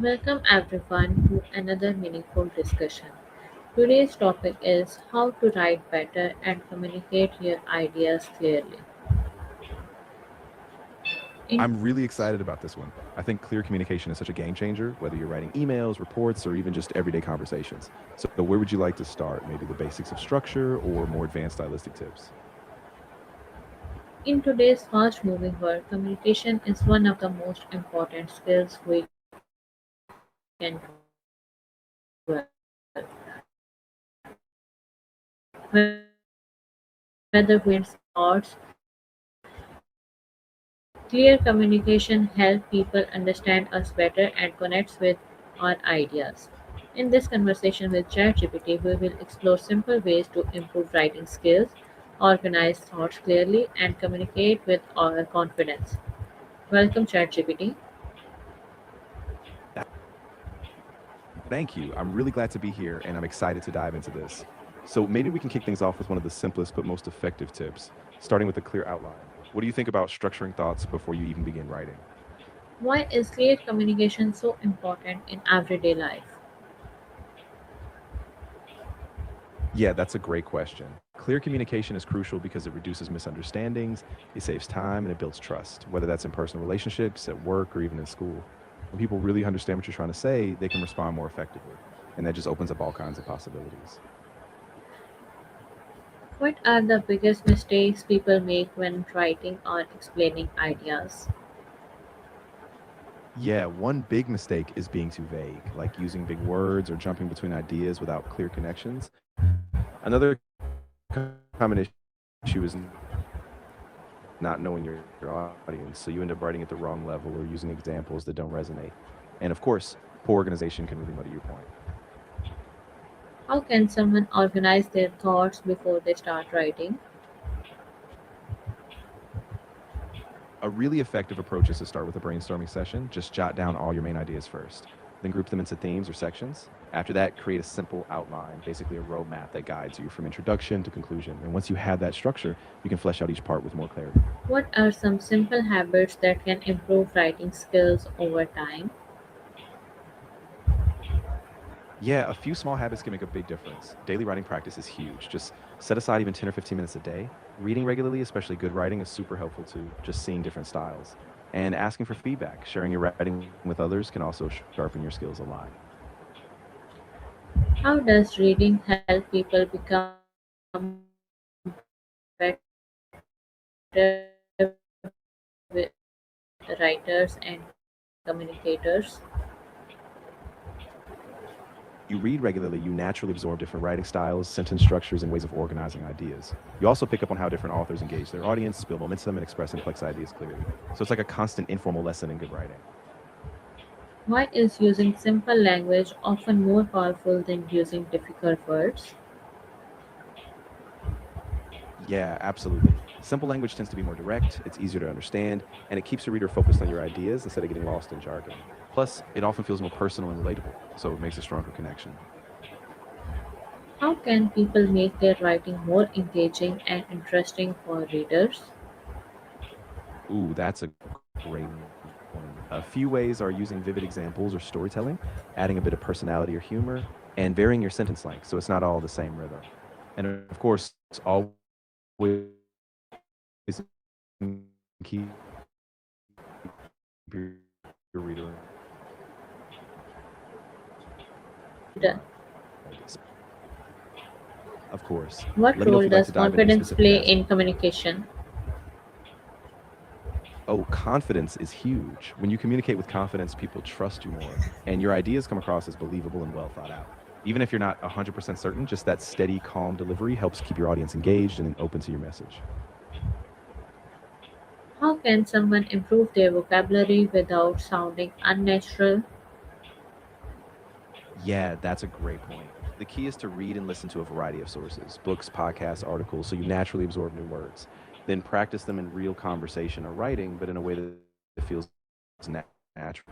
Welcome everyone to another meaningful discussion. Today's topic is how to write better and communicate your ideas clearly. In, I'm really excited about this one. I think clear communication is such a game changer, whether you're writing emails, reports, or even just everyday conversations. So, where would you like to start? Maybe the basics of structure or more advanced stylistic tips? in today's fast moving world, communication is one of the most important skills we can develop. Whether we thoughts, clear communication helps people understand us better and connects with our ideas. In this conversation with ChatGPT, we will explore simple ways to improve writing skills, organize thoughts clearly, and communicate with our confidence. Welcome, ChatGPT. Thank you. I'm really glad to be here and I'm excited to dive into this. So, maybe we can kick things off with one of the simplest but most effective tips, starting with a clear outline. What do you think about structuring thoughts before you even begin writing? Why is clear communication so important in everyday life? Yeah, that's a great question. Clear communication is crucial because it reduces misunderstandings, it saves time, and it builds trust, whether that's in personal relationships, at work, or even in school. When people really understand what you're trying to say, they can respond more effectively. And that just opens up all kinds of possibilities. What are the biggest mistakes people make when writing or explaining ideas? Yeah, one big mistake is being too vague, like using big words or jumping between ideas without clear connections. Another common issue is not knowing your audience. So you end up writing at the wrong level or using examples that don't resonate. And of course, poor organization can really muddy your point. How can someone organize their thoughts before they start writing? A really effective approach is to start with a brainstorming session. Just jot down all your main ideas first, then group them into themes or sections. After that, create a simple outline, basically a roadmap that guides you from introduction to conclusion. And once you have that structure, you can flesh out each part with more clarity. What are some simple habits that can improve writing skills over time? Yeah, a few small habits can make a big difference. Daily writing practice is huge. Just set aside even 10 or 15 minutes a day. Reading regularly, especially good writing, is super helpful too, just seeing different styles. And asking for feedback, sharing your writing with others can also sharpen your skills a lot. How does reading help people become better writers and communicators? When you read regularly, you naturally absorb different writing styles, sentence structures, and ways of organizing ideas. You also pick up on how different authors engage their audience, build momentum, and express complex ideas clearly. So it's like a constant informal lesson in good writing. Why is using simple language often more powerful than using difficult words? Yeah, absolutely. Simple language tends to be more direct, it's easier to understand, and it keeps the reader focused on your ideas instead of getting lost in jargon. Plus, it often feels more personal and relatable, so it makes a stronger connection. How can people make their writing more engaging and interesting for readers? Ooh, that's a great one. A few ways are using vivid examples or storytelling, adding a bit of personality or humor, and varying your sentence length so it's not all the same rhythm. And of course, it's always keep your, your reader The- involved. Of course. What Let me know if role you'd like does to dive into a confidence specific play in aspect. communication? Oh, confidence is huge. When you communicate with confidence, people trust you more, and your ideas come across as believable and well thought out. Even if you're not 100% certain, just that steady, calm delivery helps keep your audience engaged and open to your message. How can someone improve their vocabulary without sounding unnatural? Yeah, that's a great point. The key is to read and listen to a variety of sources books, podcasts, articles so you naturally absorb new words. Then practice them in real conversation or writing, but in a way that feels natural.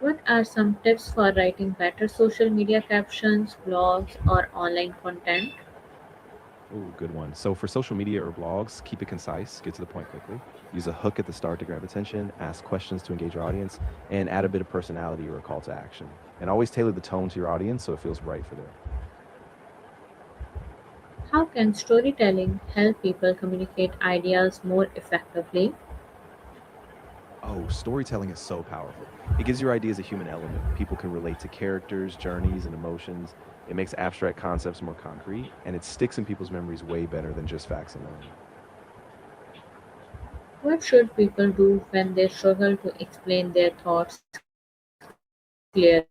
What are some tips for writing better social media captions, blogs, or online content? Oh, good one. So for social media or blogs, keep it concise, get to the point quickly. Use a hook at the start to grab attention, ask questions to engage your audience, and add a bit of personality or a call to action. And always tailor the tone to your audience so it feels right for them. How can storytelling help people communicate ideas more effectively? Oh, storytelling is so powerful. It gives your ideas a human element. People can relate to characters, journeys, and emotions. It makes abstract concepts more concrete, and it sticks in people's memories way better than just facts alone. What should people do when they struggle to explain their thoughts clearly?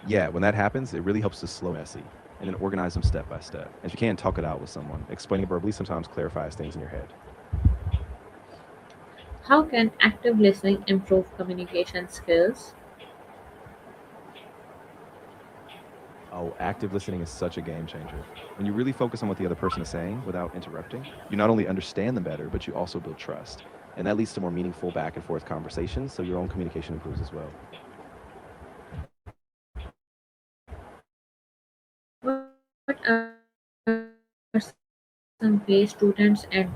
Yeah, when that happens, it really helps to slow messy and then organize them step by step. And if you can, talk it out with someone. Explaining it verbally sometimes clarifies things in your head. How can active listening improve communication skills? Oh, active listening is such a game changer. When you really focus on what the other person is saying without interrupting, you not only understand them better, but you also build trust. And that leads to more meaningful back and forth conversations, so your own communication improves as well. What are some ways students and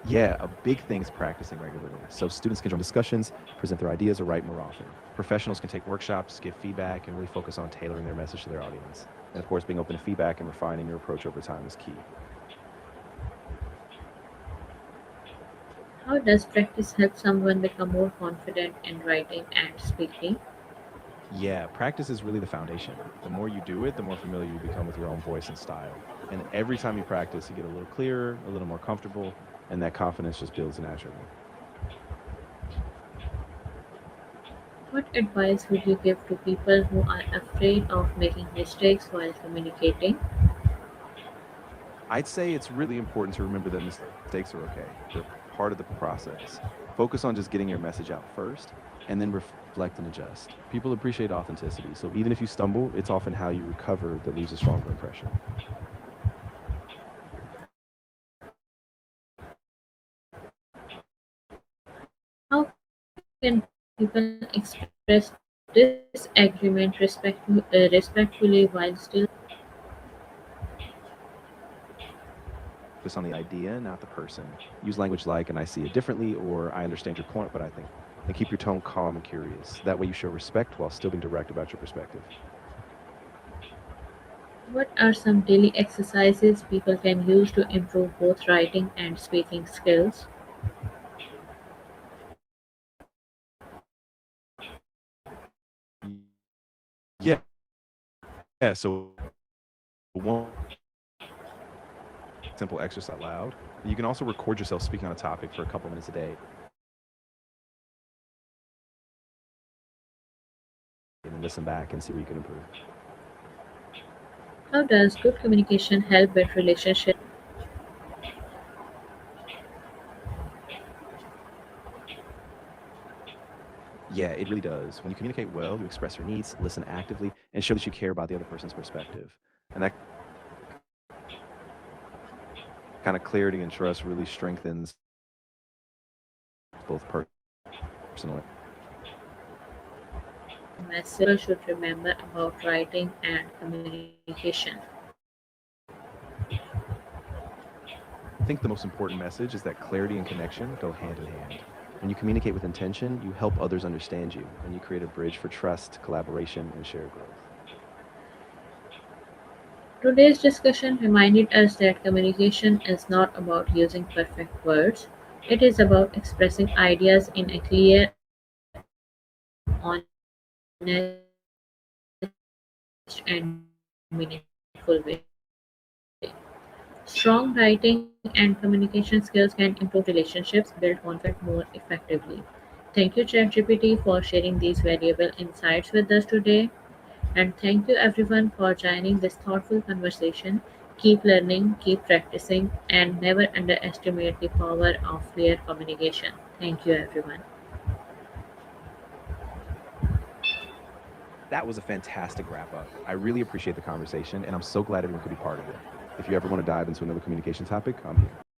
Yeah, a big thing is practicing regularly. So students can join discussions, present their ideas, or write more often. Professionals can take workshops, give feedback, and really focus on tailoring their message to their audience. And of course, being open to feedback and refining your approach over time is key. how does practice help someone become more confident in writing and speaking? Yeah, practice is really the foundation. The more you do it, the more familiar you become with your own voice and style. And every time you practice, you get a little clearer, a little more comfortable, and that confidence just builds naturally. What advice would you give to people who are afraid of making mistakes while communicating? I'd say it's really important to remember that mistakes are okay. They're part of the process. Focus on just getting your message out first and then reflect and adjust. People appreciate authenticity. So even if you stumble, it's often how you recover that leaves a stronger impression. How can people express disagreement respectfully while still Focus on the idea, not the person. Use language like, and I see it differently, or I understand your point, but I think. And keep your tone calm and curious. That way you show respect while still being direct about your perspective. what are some daily exercises people can use to improve both writing and speaking skills? Yeah. Yeah. So one simple exercise out loud. You can also record yourself speaking on a topic for a couple minutes a day and then listen back and see where you can improve. How does good communication help build relationships? Yeah, it really does. When you communicate well, you express your needs, listen actively, and show that you care about the other person's perspective. And that kind of clarity and trust really strengthens both personally. Message should remember about writing and communication. I think the most important message is that clarity and connection go hand in hand. When you communicate with intention, you help others understand you, and you create a bridge for trust, collaboration, and shared growth. Today's discussion reminded us that communication is not about using perfect words. It is about expressing ideas in a clear, honest, and meaningful way. Strong writing and communication skills can improve relationships, build confidence more effectively. Thank you, ChatGPT, for sharing these valuable insights with us today. And thank you, everyone, for joining this thoughtful conversation. Keep learning, keep practicing, and never underestimate the power of clear communication. Thank you, everyone. That was a fantastic wrap up. I really appreciate the conversation, and I'm so glad everyone could be part of it. If you ever want to dive into another communication topic, I'm here.